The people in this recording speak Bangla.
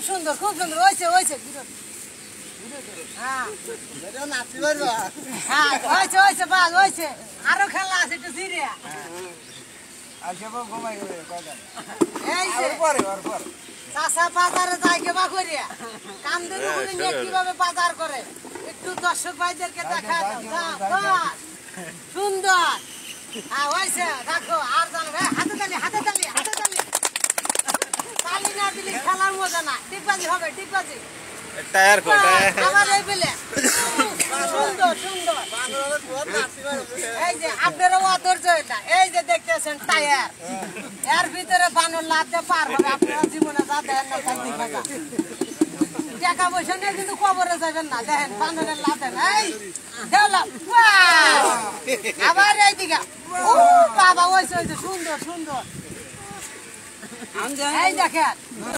সুন্দর হয়েছে হয়েছে হ্যাঁ হ্যাঁ হয়েছে বাস হয়েছে আরো খেলা আছে একটু সিরিয়া এই যে চাষা বাজারে যায় কেবা করিয়া কামদের উপরে নিয়ে কিভাবে বাজার করে একটু দর্শক ভাইদেরকে দেখা দাও সুন্দর হ্যাঁ হয়েছে দেখো আর জানো হাতে তালি তালি না দিলে খেলার মজা না টিকবাজি হবে টিকবাজি টায়ার কো আমার এই বেলে সুন্দর এই যে আপনারা অধৈর্য এটা এই যে দেখতেছেন টায়ার এর ভিতরে বানর লাভতে পার হবে আপনারা জীবনে যা দেন না তাই দেখা যা টাকা পয়সা নিয়ে কিন্তু কবরে যাবেন না দেখেন বানরের লাভেন এই দেওলা আবার এইদিকে ও বাবা হয়েছে সুন্দর এই দেখেন